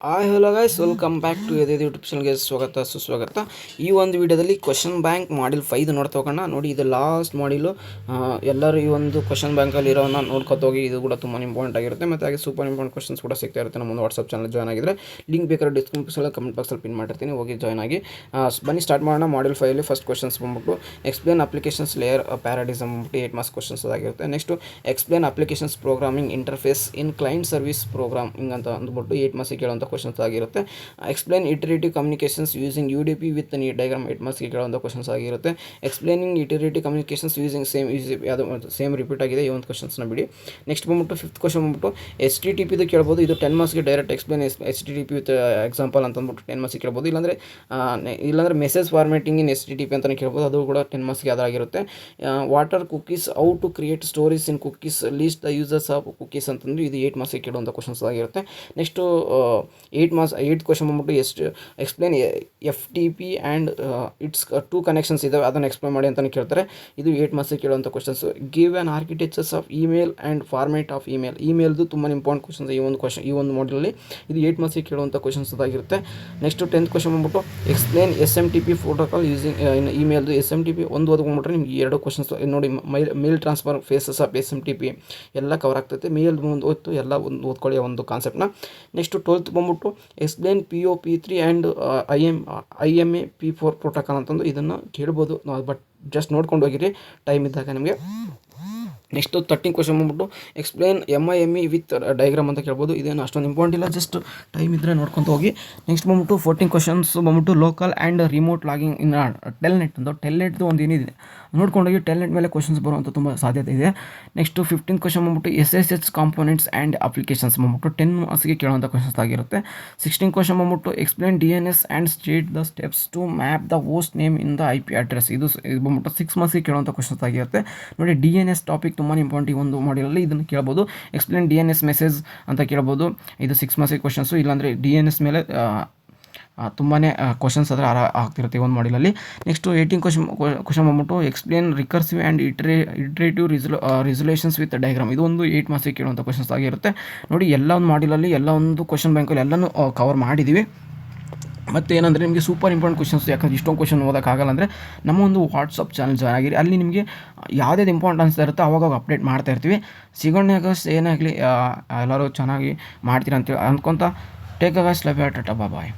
Hello guys, welcome back to ಎದೆ YouTube ಚಾನಲ್ಗೆ ಸ್ವಾಗತ ಸುಸ್ವಾಗತ. ಈ ಒಂದು ವಿಡಿಯೋದಲ್ಲಿ ಕ್ವಶನ್ ಬ್ಯಾಂಕ್ ಮಾಡಿಲ್ 5 ನೋಡ್ತಾ ಹೋಗೋಣ. ನೋಡಿ, ಇದು ಲಾಸ್ಟ್ ಮಾಡಿಲು. ಎಲ್ಲರೂ ಈ ಒಂದು ಕ್ವಶನ್ ಬ್ಯಾಂಕಲ್ಲಿ ಇರೋನ ನೋಡ್ಕೊತೋಗಿ. ಇದು ಕೂಡ ತುಂಬ ಇಂಪಾರ್ಟೆಂಟ್ ಆಗಿರುತ್ತೆ. ಮತ್ತು ಹಾಗೆ ಸೂಪರ್ ಇಂಪಾರ್ಟೆಂಟ್ ಕ್ವಶನ್ಸ್ ಕೂಡ ಸಿಗ್ತಾ ಇರುತ್ತೆ. ನಮ್ಮ ಒಂದು ವಾಟ್ಸಪ್ ಚಾನಲ್ ಜಾಯ್ನ್ ಆಗಿದ್ರೆ ಲಿಂಕ್ ಬೇಕಾದ್ರೆ ಡಿಸ್ಕ್ರಿಪ್ಷನ್ ಕಮೆಂಟ್ ಬಾಕ್ಸಲ್ಲಿ ಪಿನ್ ಮಾಡಿರ್ತೀನಿ, ಹೋಗಿ ಜಾಯ್ನ್ ಆಗಿ. ಬನ್ನಿ ಸ್ಟಾರ್ಟ್ ಮಾಡೋಣ. ಮಾಡಿಲ್ 5 ಫಸ್ಟ್ ಕ್ವಶನ್ಸ್ ಬಂದ್ಬಿಟ್ಟು ಎಕ್ಸ್ಪ್ಲೇನ್ ಅಪ್ಲಿಕೇಶನ್ಸ್ ಲೇಯರ್ ಪ್ಯಾರಾಡಿಸಮ್ ಬಂದ್ಬಿಟ್ಟು 8 ಮಾರ್ಕ್ಸ್ ಕ್ವಶನ್ಸ್ ಅದಾಗಿರುತ್ತೆ. Next explain applications programming interface in client service programming ಅಂತ ಅಂದ್ಬಿಟ್ಟು 8 ಮಾರ್ಕ್ಸ್ ಕೇಳುವಂಥ ಕ್ವಶನ್ಸ್ ಆಗಿರುತ್ತೆ. Explain iterative communications using UDP with neat diagram 8 ಮಾರ್ಕ್ಸ್ಗೆ ಕೇಳುವಂಥ ಕ್ವಶನ್ಸ್ ಆಗಿರುತ್ತೆ. Explaining iterative communications using same repeat ಆಗಿದೆ ಈ ಒಂದು ಕ್ವಶನ್ಸ್ನ ಬಿಡಿ. ನೆಕ್ಸ್ಟ್ ಬಂದ್ಬಿಟ್ಟು ಫಿಫ್ತ್ ಕ್ವಶನ್ ಬಂದ್ಬಿಟ್ಟು HTTP ಕೇಳ್ಬೋದು. ಇದು 10 ಮಾರ್ಕ್ಸ್ಗೆ direct explain HTTP with example ಅಂತ ಅಂದ್ಬಿಟ್ಟು 10 ಮಾರ್ಕ್ಸ್ಗೆ ಕೇಳ್ಬೋದು. ಇಲ್ಲಾಂದರೆ ಮೆಸೇಜ್ ಫಾರ್ಮೇಟಿಂಗ್ ಇನ್ HTTP ಅಂತಲೇ ಕೇಳ್ಬೋದು. ಅದು ಕೂಡ 10 ಮಾರ್ಕ್ಸ್ಗೆ ಅದಾಗಿರುತ್ತೆ. What are cookies how to create stories in cookies list the users of cookies ಅಂತಂದು ಇದು 8 ಮಾರ್ಕ್ಸ್ಗೆ ಕೇಳುವಂಥ ಕ್ವಶನ್ಸ್ ಆಗಿರುತ್ತೆ. ನೆಕ್ಸ್ಟು 8th ಕ್ವಶನ್ ಬಂದ್ಬಿಟ್ಟು explain FTP and its 2 connections ಇದ್ದಾವೆ, ಅದನ್ನು ಎಕ್ಸ್ಪ್ಲೇನ್ ಮಾಡಿ ಅಂತಲೇ ಕೇಳ್ತಾರೆ. ಇದು 8 ಮಾರ್ಕ್ಸ್ಗೆ ಕೇಳುವಂಥ questions. Give an architectures of email and format of ಇಮೇಲ್ದು ತುಂಬ ಇಂಪಾರ್ಟೆಂಟ್ ಕ್ವಶನ್ಸ್ ಈ ಒಂದು ಮಾಡಲಲ್ಲಿ. ಇದು 8 ಮಾರ್ಕ್ಸ್ಗೆ ಕೇಳುವಂಥ ಕ್ವಶನ್ಸ್ ಅದಾಗಿರುತ್ತೆ. ನೆಕ್ಸ್ಟ್ 10th ಕ್ವಶನ್ ಬಂದ್ಬಿಟ್ಟು explain SMTP protocol using in ಇಮೇಲ್ದು. SMTP ಒಂದು ಓದ್ಕೊಂಡ್ಬಿಟ್ರೆ ನಿಮ್ಗೆ 2 ಕ್ವಶನ್ಸ್ ನೋಡಿ. Mail transfer phases of SMTP ಎಲ್ಲ ಕವರ್ ಆಗ್ತೈತೆ. ಮೇಲ್ ಒಂದು ಓದ್ತು ಎಲ್ಲ ಒಂದು ಓದ್ಕೊಳ್ಳಿ ಒಂದು ಕಾನ್ಸೆಪ್ಟ್ನ. ನೆಕ್ಸ್ಟ್ 12th ಬಂದ್ಬಿಟ್ಟು explain POP3 and IMA P4 protocol ಅಂತಂದು ಇದನ್ನು ಕೇಳ್ಬೋದು. ಬಟ್ ಜಸ್ಟ್ ನೋಡ್ಕೊಂಡು ಹೋಗಿರಿ ಟೈಮ್ ಇದ್ದಾಗ ನಿಮಗೆ. ನೆಕ್ಸ್ಟು 13th ಕ್ವಶನ್ ಬಂದ್ಬಿಟ್ಟು ಎಕ್ಸ್ಪ್ಲೇನ್ MIME ವಿತ್ ಡಯಾಗ್ರಾಮ್ ಅಂತ ಕೇಳ್ಬೋದು. ಇದೇನು ಅಷ್ಟೊಂದು ಇಂಪಾರ್ಟೆಂಟ್ ಇಲ್ಲ, ಜಸ್ಟ್ ಟೈಮ್ ಇದ್ದರೆ ನೋಡ್ಕೊತ ಹೋಗಿ. ನೆಕ್ಸ್ಟ್ ಬಂದ್ಬಿಟ್ಟು 14 ಕ್ವಶನ್ಸ್ ಬಂದ್ಬಿಟ್ಟು local and remote logging in Telnet ಅಂತ. ಟೆಲ್ನೆಟ್ದು ಒಂದು ಏನಿದೆ ನೋಡ್ಕೊಂಡೋಗಿ. ಟೆಲ್ನೆಟ್ ಮೇಲೆ ಕ್ವಶನ್ಸ್ ಬರುವಂಥ ತುಂಬ ಸಾಧ್ಯತೆ ಇದೆ. ನೆಕ್ಸ್ಟು 15th ಕ್ವಶನ್ ಬಂದ್ಬಿಟ್ಟು SSH ಕಾಂಪೋನೆಂಟ್ಸ್ ಆ್ಯಂಡ್ ಅಪ್ಲಿಕೇಶನ್ಸ್ ಬಂದ್ಬಿಟ್ಟು 10 ಮಾರ್ಕ್ಸ್ಗೆ ಕೇಳುವಂಥ ಕ್ವಶನ್ಸ್ ಆಗಿರುತ್ತೆ. 16th ಕ್ವಶನ್ ಬಂದ್ಬಿಟ್ಟು explain DNS and state the steps to map the host name in the IP address. ಇದು ಬಂದ್ಬಿಟ್ಟು 6 ಮಾರ್ಕ್ಸ್ಗೆ ಕೇಳುವಂಥ ಕ್ವಶನ್ಸ್ ಆಗಿರುತ್ತೆ. ನೋಡಿ, DNS ಟಾಪಿಕ್ ತುಂಬ ಇಂಪಾರ್ಟೆಂಟ್ ಈ ಒಂದು ಮಾಡಲಲ್ಲಿ. ಇದನ್ನು ಕೇಳ್ಬೋದು. ಎಕ್ಸ್ಪ್ಲೇನ್ DNS ಮೆಸೇಜ್ ಅಂತ ಕೇಳ್ಬೋದು. ಇದು 6 ಮಾರ್ಕ್ಸ್ಗೆ ಕ್ವಶನ್ಸು. ಇಲ್ಲಾಂದರೆ DNS ಮೇಲೆ ತುಂಬಾ ಕ್ವಶನ್ಸ್ ಅದರ ಆಗ್ತಿರುತ್ತೆ ಈ ಒಂದು ಮಾಡಲಲ್ಲಿ. ನೆಕ್ಸ್ಟು 18th ಕ್ವಶನ್ ಬಂದ್ಬಿಟ್ಟು explain recursive and iterative resolutions with diagram. ಇದು ಒಂದು 8 ಮಾರ್ಕ್ಸ್ಗೆ ಕೇಳುವಂಥ ಕ್ವಶನ್ಸ್ ಆಗಿರುತ್ತೆ. ನೋಡಿ, ಎಲ್ಲ ಒಂದು ಮಾಡಲಲ್ಲಿ ಎಲ್ಲ ಒಂದು ಕ್ವಶನ್ ಬ್ಯಾಂಕಲ್ಲಿ ಎಲ್ಲನೂ ಕವರ್ ಮಾಡಿದ್ದೀವಿ. ಮತ್ತು ಏನಂದರೆ ನಿಮಗೆ ಸೂಪರ್ ಇಂಪಾರ್ಟೆಂಟ್ ಕ್ವಶನ್ಸ್, ಯಾಕಂದರೆ ಇಷ್ಟೊಂದು ಕ್ವಶನ್ ಓದೋಕ್ಕಾಗಲ್ಲ ಅಂದರೆ ನಮ್ಮ ಒಂದು ವಾಟ್ಸಪ್ ಚಾನಲ್ ಜಾಯ್ನ್ ಆಗಿರಿ. ಅಲ್ಲಿ ನಿಮಗೆ ಯಾವುದೇ ಇಂಪಾರ್ಟೆಂಟ್ ಅನಿಸ್ತಾ ಇರುತ್ತೆ ಅವಾಗ ಅಪ್ಡೇಟ್ ಮಾಡ್ತಾ ಇರ್ತೀವಿ. ಸಿಗೋಣ ಏನಾಗಲಿ, ಎಲ್ಲರೂ ಚೆನ್ನಾಗಿ ಮಾಡ್ತೀರಾ ಅಂತೇಳಿ ಅಂದ್ಕೊತ ಟೇಕ್ ಅ ಗಾಯ್ಸ್, ಲವ್ ಯು, ಟಾಟಾ, ಬಾಯ್.